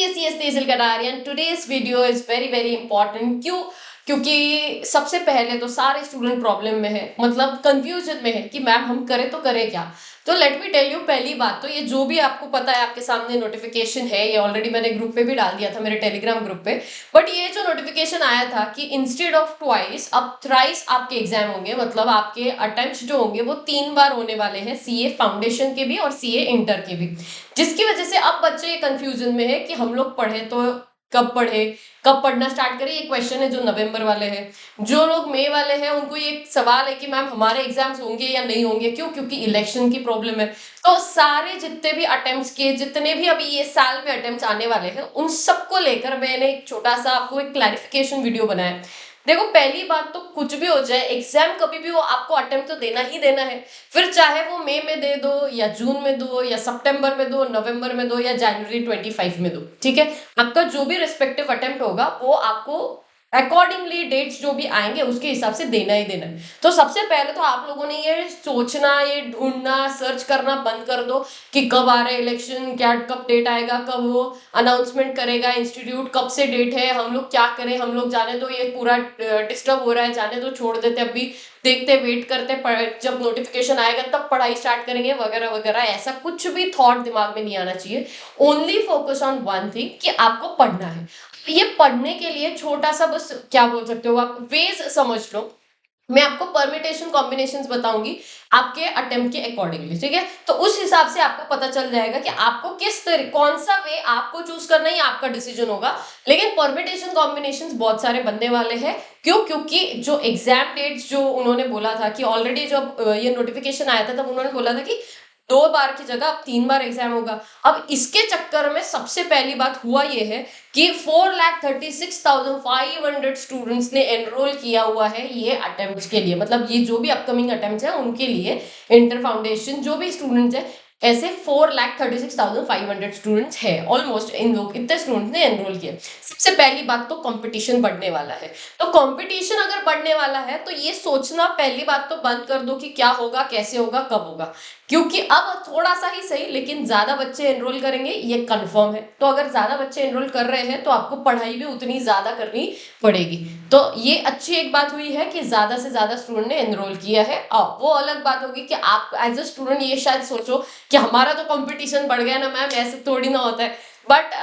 CSCS Tejil Kataria and today's video is very very important. क्यों? क्योंकि सबसे पहले तो सारे स्टूडेंट प्रॉब्लम में है, मतलब कंफ्यूजन में है कि मैम हम करें तो करें क्या। तो लेट मी टेल यू, पहली बात तो ये जो भी आपको पता है आपके सामने नोटिफिकेशन है, ये ऑलरेडी मैंने ग्रुप पे भी डाल दिया था, मेरे टेलीग्राम ग्रुप पे। बट ये जो नोटिफिकेशन आया था कि इंस्टेड ऑफ ट्वाइस अब थ्राइस आपके एग्जाम होंगे, मतलब आपके अटेम्प्ट जो होंगे वो 3 बार होने वाले हैं, सीए फाउंडेशन के भी और सीए इंटर के भी। जिसकी वजह से अब बच्चे ये कंफ्यूजन में है कि हम लोग पढ़े तो कब पढ़े, कब पढ़ना स्टार्ट करें। ये क्वेश्चन है जो नवंबर वाले हैं। जो लोग मई वाले हैं उनको ये सवाल है कि मैम हमारे एग्जाम्स होंगे या नहीं होंगे। क्यों? क्योंकि इलेक्शन की प्रॉब्लम है। तो सारे जितने भी अटेम्प्ट्स किए, जितने भी अभी ये साल में अटेम्प्ट्स आने वाले हैं, उन सबको लेकर मैंने एक छोटा सा आपको एक क्लैरिफिकेशन वीडियो बनाया। देखो, पहली बात तो कुछ भी हो जाए, एग्जाम कभी भी हो आपको अटेम्प्ट तो देना ही देना है। फिर चाहे वो मई में दे दो या जून में दो या सितंबर में दो, नवंबर में दो या जनवरी 25 में दो, ठीक है। आपका जो भी रिस्पेक्टिव अटेम्प्ट होगा वो आपको अकॉर्डिंगली डेट्स जो भी आएंगे उसके हिसाब से देना ही देना है। तो सबसे पहले तो आप लोगों ने ये सोचना, ये ढूंढना, सर्च करना बंद कर दो कि कब आ रहा है इलेक्शन, क्या कब डेट आएगा, कब वो अनाउंसमेंट करेगा इंस्टीट्यूट, कब से डेट है, हम लोग क्या करें, हम लोग जाने दो, ये पूरा डिस्टर्ब हो रहा है, जाने दो, छोड़ देते, अभी देखते, वेट करते, जब नोटिफिकेशन आएगा तब पढ़ाई स्टार्ट करेंगे वगैरह वगैरह। ऐसा कुछ भी थॉट दिमाग में नहीं आना चाहिए। Only focus on one thing कि आपको पढ़ना है। ये पढ़ने के लिए छोटा सा बस क्या बोल सकते हो आप, वेज समझ लो। मैं आपको परमिटेशन कॉम्बिनेशंस बताऊंगी आपके अटेम्प्ट के अकॉर्डिंगली, ठीक है। तो उस हिसाब से आपको पता चल जाएगा कि आपको किस तरह, कौन सा वे आपको चूज करना है, आपका डिसीजन होगा। लेकिन परमिटेशन कॉम्बिनेशंस बहुत सारे बनने वाले हैं। क्यों? क्योंकि जो एग्जाम डेट्स जो उन्होंने बोला था कि ऑलरेडी जब ये नोटिफिकेशन आया था तब उन्होंने बोला था कि 2 बार की जगह अब 3 बार एग्जाम होगा। अब इसके चक्कर में सबसे पहली बात हुआ ये है कि 4,36,500 स्टूडेंट्स ने एनरोल किया हुआ है ये अटेम्प्ट के लिए, मतलब ये जो भी अपकमिंग अटेम्प्ट है उनके लिए। इंटर फाउंडेशन जो भी स्टूडेंट्स है, ऐसे 4,36,500 स्टूडेंट्स है ऑलमोस्ट, इन लोग इतने स्टूडेंट्स ने एनरोल किया। सबसे पहली बात तो कंपटीशन बढ़ने वाला है। तो कंपटीशन अगर बढ़ने वाला है तो ये सोचना पहली बात तो बंद कर दो कि क्या होगा, कैसे होगा, कब होगा। क्योंकि अब थोड़ा सा ही सही लेकिन ज्यादा बच्चे एनरोल करेंगे ये कंफर्म है। तो अगर ज्यादा बच्चे एनरोल कर रहे हैं तो आपको पढ़ाई भी उतनी ज्यादा करनी पड़ेगी। तो ये अच्छी एक बात हुई है कि ज्यादा से ज्यादा स्टूडेंट ने एनरोल किया है। अब वो अलग बात होगी कि आप एज अ स्टूडेंट ये शायद सोचो कि हमारा तो कंपटीशन बढ़ गया ना मैम, ऐसे थोड़ी ना होता है। बट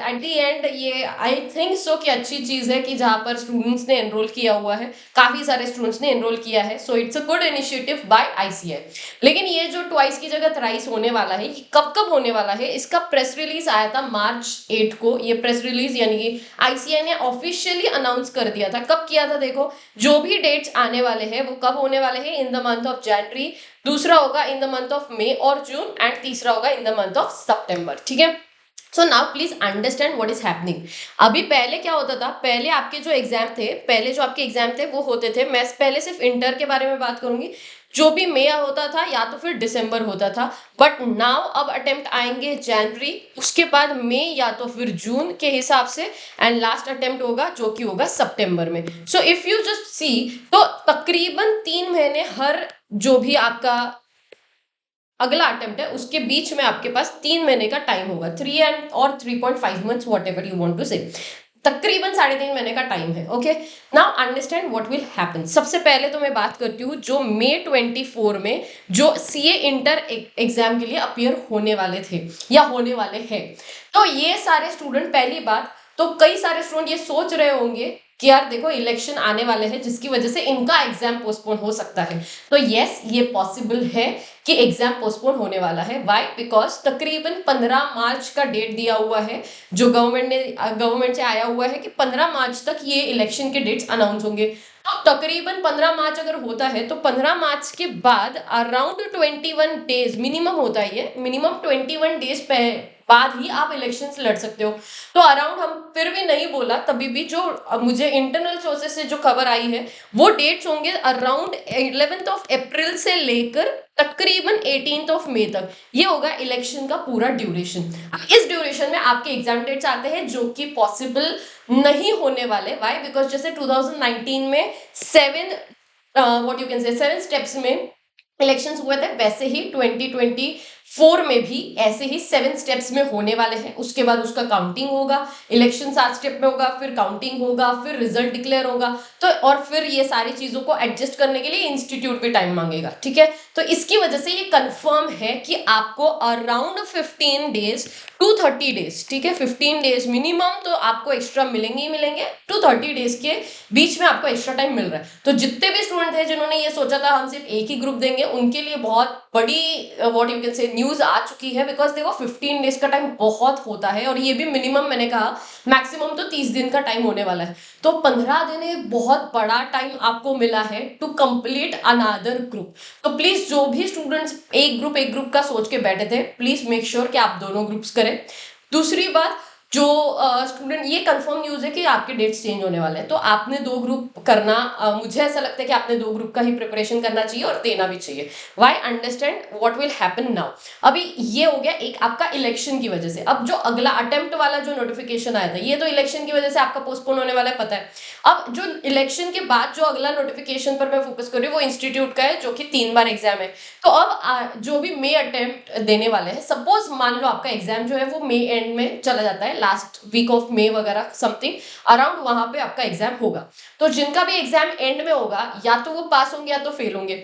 एट दी एंड ये आई थिंक सो कि अच्छी चीज है कि जहाँ पर स्टूडेंट्स ने एनरोल किया हुआ है, काफी सारे स्टूडेंट्स ने एनरोल किया है। So it's a good initiative by ICI. लेकिन ये जो ट्वाइस की जगह थ्राइस होने वाला है, ये कब कब होने वाला है, इसका प्रेस रिलीज आया था March 8 को। ये प्रेस रिलीज यानी कि आईसीआई ने ऑफिशियली अनाउंस कर दिया था। कब किया था? देखो, जो भी डेट्स आने वाले हैं वो कब होने वाले हैं, in the month of January, दूसरा होगा in the month of May और जून, एंड तीसरा होगा in the month of September, ठीक है। So now please understand what is happening. अभी पहले क्या होता था, पहले आपके जो एग्जाम थे, पहले जो आपके एग्जाम थे वो होते थे, मैं पहले सिर्फ इंटर के बारे में बात करूंगी, जो भी मई होता था या तो फिर दिसंबर होता था। बट नाउ अब अटेम्प्ट आएंगे जनवरी, उसके बाद मई या तो फिर जून के हिसाब से, एंड लास्ट अटेम्प्ट होगा जो कि होगा सितंबर में। So if you just see, तो तकरीबन 3 महीने हर जो भी आपका अगला अटेम्प्ट है उसके बीच में आपके पास 3 महीने का टाइम होगा, 3 और 3.5 months, whatever you want to say. तकरीबन 3.5 महीने का टाइम है। Okay, now understand what will happen. सबसे पहले तो मैं बात करती हूँ जो मई 24 में जो सीए इंटर एग्जाम के लिए अपियर होने वाले थे या होने वाले हैं। तो ये सारे स्टूडेंट, पहली बात तो कई सारे स्टूडेंट ये सोच रहे होंगे कि यार देखो इलेक्शन आने वाले हैं जिसकी वजह से इनका एग्जाम पोस्टपोन हो सकता है। तो यस, ये पॉसिबल है कि एग्जाम पोस्टपोन होने वाला है। व्हाई? बिकॉज तकरीबन 15 मार्च का डेट दिया हुआ है, जो गवर्नमेंट से आया हुआ है कि 15 मार्च तक ये इलेक्शन के डेट्स अनाउंस होंगे। तो तकरीबन 15 मार्च अगर होता है तो 15 मार्च के बाद अराउंड 21 डेज मिनिमम होता है, ये मिनिमम 21 डेज बाद ही आप इलेक्शन लड़ सकते हो। तो अराउंड, हम फिर भी नहीं बोला, तभी भी जो मुझे इंटरनल सोर्सेस से जो खबर आई है वो डेट्स होंगे अराउंड 11th ऑफ अप्रैल से लेकर तकरीबन 18th ऑफ मई तक। ये होगा इलेक्शन का पूरा ड्यूरेशन। इस ड्यूरेशन में आपके एग्जाम डेट्स आते हैं जो कि पॉसिबल नहीं होने वाले। व्हाई? बिकॉज जैसे 2019 में 7 व्हाट यू कैन से 7 स्टेप्स में इलेक्शंस हुए थे, वैसे ही 2020 4 में भी ऐसे ही 7 स्टेप्स में होने वाले हैं। उसके बाद उसका काउंटिंग होगा, इलेक्शन 7 स्टेप में होगा, फिर काउंटिंग होगा, फिर रिजल्ट डिक्लेयर होगा। तो और फिर ये सारी चीजों को एडजस्ट करने के लिए इंस्टीट्यूट भी टाइम मांगेगा, ठीक है। तो इसकी वजह से ये कंफर्म है कि आपको अराउंड 15 डेज टू 30 डेज, ठीक है, 15 डेज मिनिमम तो आपको एक्स्ट्रा मिलेंगे ही मिलेंगे, टू 30 डेज के बीच में आपको एक्स्ट्रा टाइम मिल रहा है। तो जितने भी स्टूडेंट थे जिन्होंने ये सोचा था हम सिर्फ एक ही ग्रुप देंगे, उनके लिए बहुत बड़ी what you can say news आ चुकी है। बिकॉज देखो 15 डेज का टाइम बहुत होता है, और ये भी मिनिमम मैंने कहा, मैक्सिमम तो 30 दिन का टाइम होने वाला है। तो 15 दिन एक बहुत बड़ा टाइम आपको मिला है टू कंप्लीट अनदर ग्रुप। तो प्लीज जो भी स्टूडेंट्स एक ग्रुप का सोच के बैठे थे, प्लीज मेक श्योर कि आप दोनों ग्रुप्स करें। दूसरी बात, जो स्टूडेंट, ये कंफर्म न्यूज है कि आपके डेट्स चेंज होने वाले हैं, तो आपने 2 ग्रुप करना, मुझे ऐसा लगता है कि आपने 2 ग्रुप का ही प्रिपरेशन करना चाहिए और देना भी चाहिए। Why, understand what will happen now. अभी ये हो गया एक आपका इलेक्शन की वजह से। अब जो अगला अटेम्प्ट वाला जो नोटिफिकेशन आया था, ये तो इलेक्शन की वजह से आपका पोस्टपोन होने वाला है, पता है। अब जो इलेक्शन के बाद जो अगला नोटिफिकेशन पर मैं फोकस कर रही हूँ वो इंस्टीट्यूट का है, जो कि 3 बार एग्जाम है। तो अब जो भी मे अटेम्प्ट देने वाले हैं, सपोज मान लो आपका एग्जाम जो है वो मे एंड में चला जाता है, लास्ट वीक ऑफ मे वगैरह समथिंग अराउंड, वहां पे आपका एग्जाम होगा। तो जिनका भी एग्जाम एंड में होगा, या तो वो पास होंगे या तो फेल होंगे।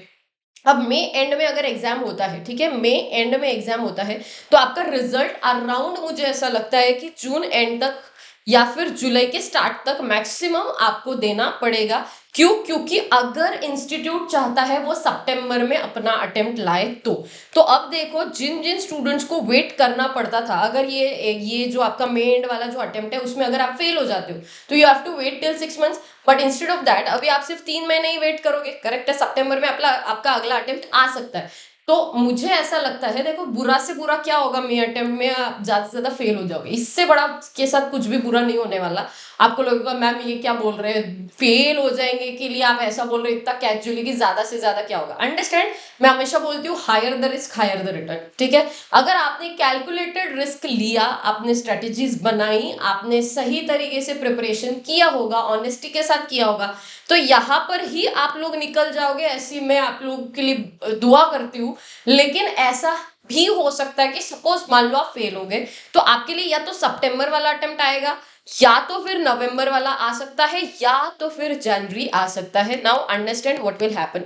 अब मे एंड में अगर एग्जाम होता है, ठीक है, मे एंड में एग्जाम होता है, तो आपका रिजल्ट अराउंड, मुझे ऐसा लगता है कि जून एंड तक या फिर जुलाई के स्टार्ट तक मैक्सिमम आपको देना पड़ेगा। क्यों? क्योंकि अगर इंस्टीट्यूट चाहता है वो सितंबर में अपना अटेम्प्ट लाए तो अब देखो, जिन जिन स्टूडेंट्स को वेट करना पड़ता था, अगर ये जो आपका मे एंड वाला जो अटेम्प्ट है उसमें अगर आप फेल हो जाते हो तो you have to wait till 6 months. But instead of that अभी आप सिर्फ 3 महीने ही वेट करोगे, करेक्ट है, सितंबर में आपका अगला अटेम्प्ट आ सकता है। तो मुझे ऐसा लगता है, देखो बुरा से बुरा क्या होगा, मे अटेम्प्ट में आप ज्यादा से ज्यादा फेल हो जाओगे, इससे बड़ा के साथ कुछ भी बुरा नहीं होने वाला। आपको लगेगा मैम ये क्या बोल रहे हैं, फेल हो जाएंगे के लिए आप ऐसा बोल रहे हैं इतना कैजुअली, कि ज्यादा से ज्यादा क्या होगा। अंडरस्टैंड, मैं हमेशा बोलती हूँ higher the risk higher the return, ठीक है। अगर आपने कैलकुलेटेड रिस्क लिया, आपने स्ट्रेटेजीज बनाई, आपने सही तरीके से प्रिपरेशन किया होगा, ऑनेस्टी के साथ किया होगा, तो यहाँ पर ही आप लोग निकल जाओगे, ऐसी मैं आप लोगों के लिए दुआ करती हूँ। लेकिन ऐसा भी हो सकता है कि सपोज मान लो आप फेल हो गए, तो आपके लिए या तो सितंबर वाला अटेम्प्ट आएगा, या तो फिर नवंबर वाला आ सकता है, या तो फिर जनवरी आ सकता है। Now understand what will happen.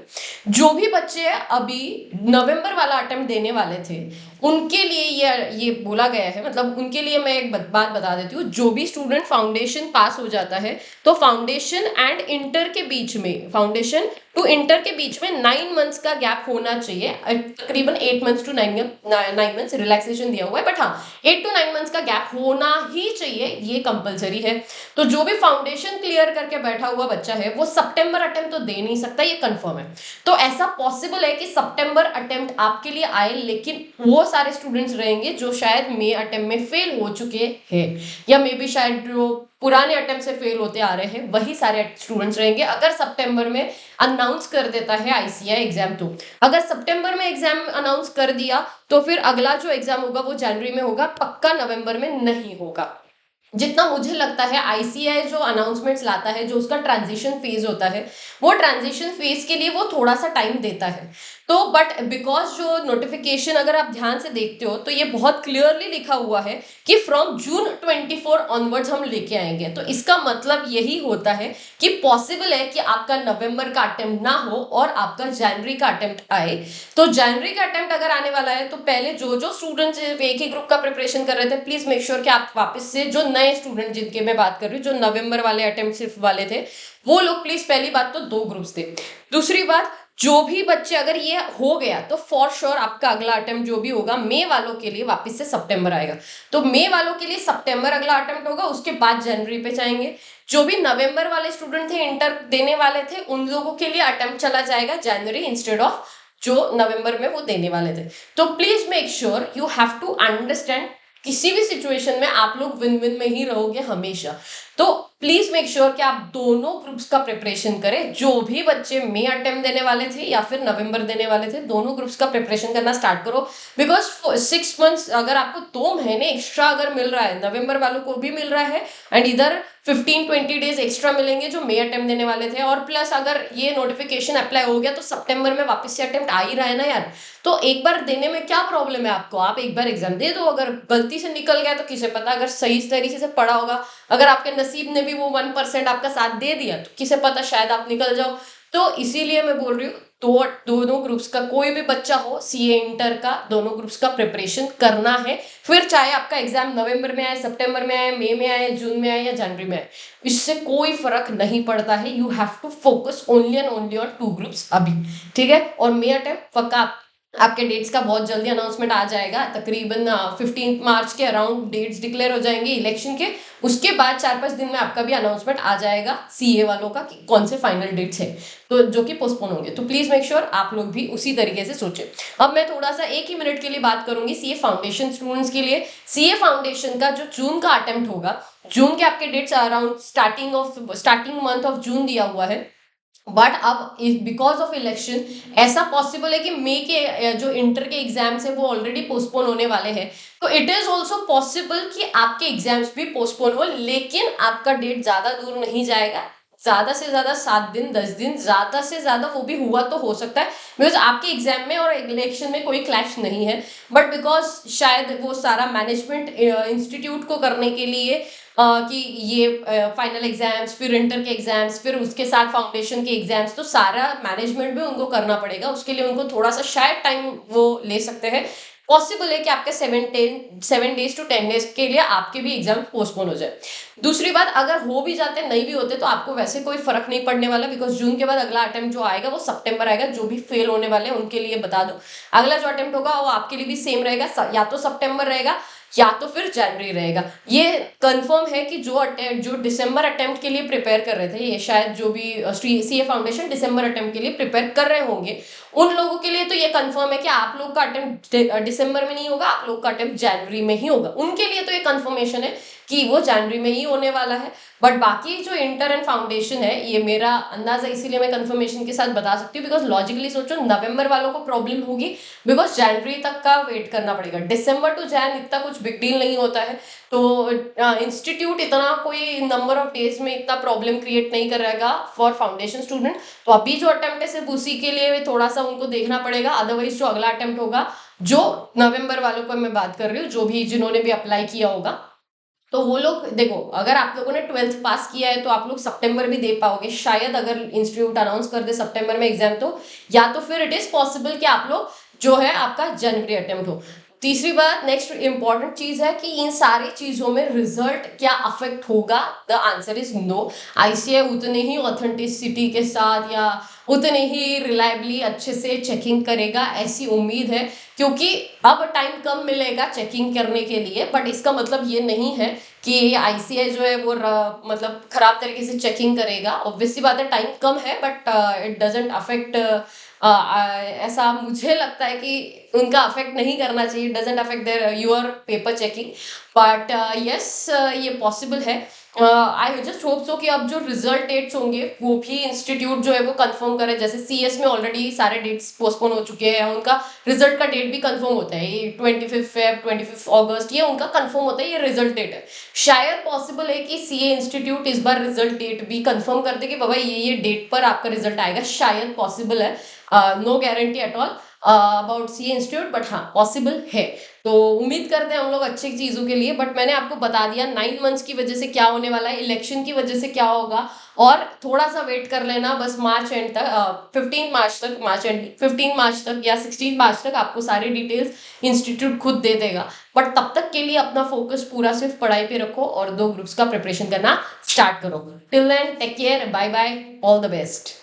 जो भी बच्चे अभी नवंबर वाला अटेम्प्ट देने वाले थे, उनके लिए ये बोला गया है, मतलब उनके लिए मैं एक बात बता देती हूँ। जो भी स्टूडेंट फाउंडेशन पास हो जाता है, तो फाउंडेशन एंड इंटर के बीच में, फाउंडेशन टू इंटर के बीच में 9 मंथ्स का गैप होना चाहिए, तकरीबन 8 मंथ्स टू 9 मंथ्स रिलैक्सेशन दिया हुआ है, बट हाँ 8 to 9 मंथ्स का गैप होना ही चाहिए, ये कंपलसरी है। तो जो भी फाउंडेशन क्लियर करके बैठा हुआ बच्चा है वो सितंबर अटेम्प्ट तो दे नहीं सकता, ये कंफर्म है। तो ऐसा पॉसिबल है कि सितंबर अटेम्प्ट आपके लिए आए, लेकिन वो सारे स्टूडेंट्स रहेंगे जो शायद मे अटेम्प्ट में फेल हो चुके हैं, या मे बी शायद जो पुराने अटेम्प्ट से फेल होते आ रहे हैं वही सारे स्टूडेंट्स रहेंगे, अगर सितंबर में अनाउंस कर देता है आईसीएआई एग्जाम। तो अगर सितंबर में एग्जाम अनाउंस कर दिया तो फिर अगला जो एग्जाम होगा वो जनवरी में होगा, पक्का नवंबर में नहीं होगा। जितना मुझे लगता है आईसीएआई जो अनाउंसमेंट्स लाता है, जो उसका ट्रांजिशन फेज होता है, वो ट्रांजिशन फेज के लिए वो थोड़ा सा टाइम देता है। तो बट बिकॉज जो नोटिफिकेशन अगर आप ध्यान से देखते हो तो ये बहुत क्लियरली लिखा हुआ है कि फ्रॉम जून 24 ऑनवर्ड्स हम लेके आएंगे। तो इसका मतलब यही होता है कि पॉसिबल है कि आपका नवंबर का अटेम्प्ट ना हो और आपका जनवरी का अटेम्प्ट आए। तो जनवरी का अटेम्प्ट अगर आने वाला है तो पहले जो जो स्टूडेंट्स एक ही ग्रुप का प्रिपरेशन कर रहे थे, प्लीज मेक श्योर कि आप वापस से, जो नए स्टूडेंट जिनके मैं बात कर रही हूँ, जो नवंबर वाले अटेम्प्ट सिर्फ वाले थे, वो लोग प्लीज, पहली बात तो 2 ग्रुप्स थे। दूसरी बात, जो भी बच्चे, अगर ये हो गया तो फॉर श्योर आपका अगला अटेम्प्ट जो भी होगा मे वालों के लिए वापस से सितंबर आएगा। तो मे वालों के लिए सितंबर अगला अटेम्प्ट होगा, उसके बाद जनवरी पे जाएंगे। जो भी नवंबर वाले स्टूडेंट थे, इंटर देने वाले थे, उन लोगों के लिए अटेम्प्ट चला जाएगा जनवरी इंस्टेड ऑफ जो नवंबर में वो देने वाले थे। तो please make sure you have to understand, किसी भी सिचुएशन में आप लोग विन विन में ही रहोगे हमेशा। तो प्लीज मेक श्योर कि आप दोनों ग्रुप्स का प्रिपरेशन करें। जो भी बच्चे मे अटेम्प्ट देने वाले थे या फिर नवंबर देने वाले थे, दोनों ग्रुप्स का प्रिपरेशन करना स्टार्ट करो। बिकॉज 6 मंथ्स अगर आपको 2 महीने एक्स्ट्रा अगर मिल रहा है, नवंबर वालों को भी मिल रहा है एंड इधर 15-20 डेज एक्स्ट्रा मिलेंगे जो मई अटेम्प्ट देने वाले थे, और प्लस अगर ये नोटिफिकेशन अप्लाई हो गया तो सितंबर में वापस से अटेम्प्ट आ ही रहा है ना यार, तो एक बार देने में क्या प्रॉब्लम है आपको, आप एक बार एग्जाम दे दो। अगर गलती से निकल गया तो किसे पता, अगर सही तरीके से पढ़ा होगा, अगर आपके नसीब ने भी वो 1% आपका साथ दे दिया तो किसे पता शायद आप निकल जाओ। तो इसीलिए मैं बोल रही हूँ, दोनों ग्रुप्स का कोई भी बच्चा हो, सीए इंटर का दोनों ग्रुप्स का प्रिपरेशन करना है। फिर चाहे आपका एग्जाम नवंबर में आए, सितंबर में आए, मई में आए, जून में आए या जनवरी में आए, इससे कोई फर्क नहीं पड़ता है। You have to focus only and only on 2 groups अभी, ठीक है। और मई अटेम्प्ट पक्का आपके डेट्स का बहुत जल्दी अनाउंसमेंट आ जाएगा, तकरीबन 15 मार्च के अराउंड डेट्स डिक्लेयर हो जाएंगे इलेक्शन के। उसके बाद 4-5 दिन में आपका भी अनाउंसमेंट आ जाएगा सीए वालों का कि कौन से फाइनल डेट्स है, तो जो कि पोस्टपोन होंगे। तो प्लीज मेक श्योर आप लोग भी उसी तरीके से सोचें। अब मैं थोड़ा सा 1 ही मिनट के लिए बात करूंगी सीए फाउंडेशन स्टूडेंट्स के लिए। सीए फाउंडेशन का जो जून का अटेम्प्ट होगा, जून के आपके dates around starting month of June दिया हुआ है, बट अब बिकॉज ऑफ इलेक्शन ऐसा पॉसिबल है कि मई के जो इंटर के एग्जाम्स है वो ऑलरेडी पोस्टपोन होने वाले हैं। तो इट इज ऑल्सो पॉसिबल कि आपके एग्जाम्स भी पोस्टपोन हो, लेकिन आपका डेट ज्यादा दूर नहीं जाएगा। ज्यादा से ज्यादा 7 दिन 10 दिन, ज्यादा से ज्यादा वो भी हुआ तो हो सकता है, बिकॉज आपके एग्जाम में और इलेक्शन में कोई क्लैश नहीं है। बट बिकॉज शायद वो सारा मैनेजमेंट इंस्टीट्यूट को करने के लिए कि ये फाइनल एग्जाम्स, फिर इंटर के एग्जाम्स, फिर उसके साथ फाउंडेशन के एग्जाम्स, तो सारा मैनेजमेंट भी उनको करना पड़ेगा। उसके लिए उनको थोड़ा सा शायद टाइम वो ले सकते हैं। पॉसिबल है कि आपके 7 डेज टू 10 डेज के लिए आपके भी एग्जाम पोस्टपोन हो जाए। दूसरी बात, अगर हो भी जाते नहीं भी होते तो आपको वैसे कोई फर्क नहीं पड़ने वाला, बिकॉज जून के बाद अगला अटेम्प्ट जो आएगा वो सितंबर आएगा। जो भी फेल होने वाले हैं उनके लिए बता दो, अगला जो अटेम्प्ट होगा वो आपके लिए भी सेम रहेगा, या तो सितंबर रहेगा या तो फिर जनवरी रहेगा। ये कंफर्म है कि जो दिसंबर अटेम्प्ट के लिए प्रिपेयर कर रहे थे, ये शायद जो भी सीए फाउंडेशन दिसंबर अटेम्प्ट के लिए प्रिपेयर कर रहे होंगे, उन लोगों के लिए तो ये कंफर्म है कि आप लोग का अटेम्प्ट दिसंबर में नहीं होगा, आप लोग का अटेम्प्ट जनवरी में ही होगा। उनके लिए तो ये कंफर्मेशन है कि वो जनवरी में ही होने वाला है। बट बाकी जो इंटर एंड फाउंडेशन है, ये मेरा अंदाजा इसीलिए मैं कंफर्मेशन के साथ बता सकती हूँ, बिकॉज लॉजिकली सोचो नवंबर वालों को प्रॉब्लम होगी, बिकॉज जनवरी तक का वेट करना पड़ेगा। दिसंबर टू जैन इतना कुछ बिग डील नहीं होता है, तो इंस्टीट्यूट इतना कोई नंबर ऑफ डेज में इतना प्रॉब्लम क्रिएट नहीं करेगा फॉर फाउंडेशन स्टूडेंट। तो अभी जो अटेम्प्ट है सिर्फ उसी के लिए थोड़ा सा उनको देखना पड़ेगा, अदरवाइज जो अगला अटेम्प्ट होगा, जो नवंबर वालों पर मैं बात कर रही हूँ, जो भी जिन्होंने भी अप्लाई किया होगा, तो वो लोग देखो, अगर आप लोगों ने 12th पास किया है तो आप लोग सितंबर भी दे पाओगे शायद, अगर इंस्टीट्यूट अनाउंस कर दे सितंबर में एग्जाम तो, या तो फिर इट इज पॉसिबल कि आप लोग जो है आपका जनवरी अटेम्प्ट हो। तीसरी बात, नेक्स्ट इंपॉर्टेंट चीज है कि इन सारी चीजों में रिजल्ट क्या अफेक्ट होगा, the answer is no. ICI उतने ही ऑथेंटिसिटी के साथ या उतने ही रिलायबली अच्छे से चेकिंग करेगा, ऐसी उम्मीद है, क्योंकि अब टाइम कम मिलेगा चेकिंग करने के लिए। बट इसका मतलब ये नहीं है कि आईसीआई जो है वो मतलब खराब तरीके से चेकिंग करेगा। ऑब्वियसली बात है टाइम कम है, बट इट डजेंट अफेक्ट, ऐसा मुझे लगता है कि उनका अफेक्ट नहीं करना चाहिए, doesn't affect there your paper checking. But yes, ये पॉसिबल है। आई जस्ट होप सो कि अब जो रिजल्ट डेट्स होंगे वो भी इंस्टीट्यूट जो है वो कंफर्म करे। जैसे सीएस में ऑलरेडी सारे डेट्स पोस्टपोन हो चुके हैं, उनका रिजल्ट का डेट भी कंफर्म होता है, ये 25 फेब 25 अगस्त ये उनका कंफर्म होता है, ये रिजल्ट डेट है। शायद पॉसिबल है कि सीए इंस्टीट्यूट इस बार रिजल्ट डेट भी कंफर्म कर दे कि बाबा ये डेट पर आपका रिजल्ट आएगा, शायद पॉसिबल है। No guarantee at all about CA institute, but हाँ पॉसिबल है। तो उम्मीद करते हैं हम लोग अच्छी चीजों के लिए। बट मैंने आपको बता दिया 9 मंथ्स की वजह से क्या होने वाला है, इलेक्शन की वजह से क्या होगा, और थोड़ा सा वेट कर लेना बस मार्च एंड तक, 15 मार्च तक, मार्च एंड 15 मार्च तक या 16 मार्च तक आपको सारी डिटेल्स इंस्टीट्यूट खुद दे देगा। बट तब तक के लिए अपना फोकस पूरा सिर्फ पढ़ाई पे रखो और 2 ग्रुप्स का प्रिपरेशन करना स्टार्ट करो। Till then take care, bye bye, all the best.